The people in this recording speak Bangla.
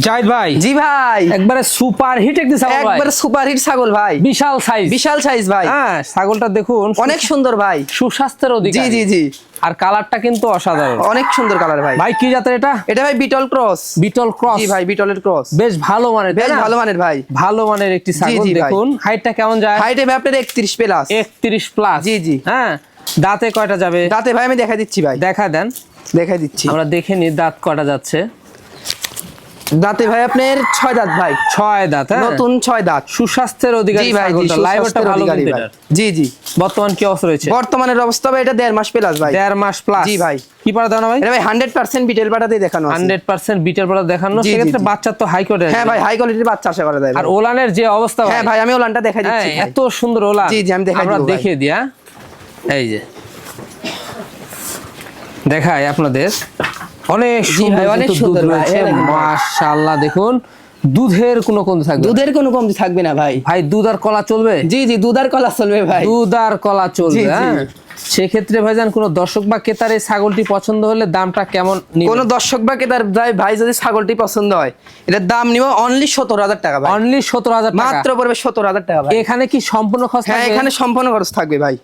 জাহিদ ভাই, জি ভাই, একবারে সুপার হিট একটি ছাগল ভাই, একবারে সুপার হিট ছাগল ভাই, বিশাল সাইজ, বিশাল সাইজ ভাই। হ্যাঁ, ছাগলটা দেখুন অনেক সুন্দর ভাই, সুস্বাস্থ্যের জি অধিকারী। জি জি, আর কালারটা কিন্তু অসাধারণ, অনেক সুন্দর কালার ভাই। ভাই কি জাতের এটা? এটা ভাই বিটল ক্রস। বিটল ক্রস, জি ভাই, বিটলের ক্রস, বেশ ভালো মানের, বেশ ভালো মানের ভাই, ভালো মানের একটি ছাগল। জি ভাই। দেখুন হাইটটা কেমন যায়? হাইটে ভাই আপনার 31 প্লাস। 31 প্লাস, জি জি। হ্যাঁ, দাঁতে কয়টা যাবে? দাঁতে ভাই আমি দেখাই দিচ্ছি ভাই, দেখা দেন, দেখাই দিচ্ছি। আমরা দেখে নি দাঁত কয়টা যাচ্ছে। দাঁতে ভাই আপনার 6 দাঁত ভাই, 6 দাঁত, হ্যাঁ, নতুন 6 দাঁত। সুস্বাস্থ্যের অধিকারী জি ভাই, জি, ছাগলটা, লাইভটা সুস্বাস্থ্যের ভালো অধিকারী কিন্তু ভাই। এটার। জি জি। বর্তমান কি অবস্থা রয়েছে? বর্তমানের অবস্থা ভাই এটা 1.5 মাস প্লাস ভাই। 1.5 মাস প্লাস, জি ভাই। কি পারা দাও না ভাই? এটা ভাই 100% বিটেল পাটাতেই দেখানো আছে। 100% বিটের পর দেখানো, জি, জি, সেক্ষেত্রে জি। বাচ্চা তো হাই কোয়ালিটি। হ্যাঁ ভাই, হাই কোয়ালিটির বাচ্চা আশা করা যায়। আর ওলানের যে অবস্থা হ্যাঁ ভাই, আমি ওলানটা দেখাই হ্যাঁ, দিচ্ছি ভাই। এত সুন্দর ওলান। জি, জি, আমি দেখাই আমরা দিব ভাই। দেখিয়ে দিয়া, এই যে দেখাই আপনাদের, অনেক সুন্দর, ভাই, অনেক কিন্তু দুধ সুন্দর ভাই, রয়েছে, এই দেখেন ভাই। মাশাআল্লাহ। দেখুন দুধের কোনো কমতি থাকবে না। দুধের কোনো কমতি থাকবে না ভাই। ভাই দুধ আর কলা চলবে? জি জি, দুধ আর কলা চলবে ভাই। দুধ আর কলা চলবে, জি, জি। হ্যাঁ। সেক্ষেত্রে ভাইজান কোনো দর্শক বা ক্রেতার এই ছাগলটি পছন্দ হলে দামটা কেমন নিবেন? কোন দর্শক বা ক্রেতার ভাই যদি ছাগলটি পছন্দ হয়, এটার দাম নিব অনলি 17,000 টাকা ভাই। অনলি 17,000 টাকা মাত্র পড়বে 17,000 টাকা ভাই। এখানে কি সম্পূর্ণ খরচ হ্যাঁ, থাকবে? এখানে সম্পূর্ণ খরচ থাকবে ভাই।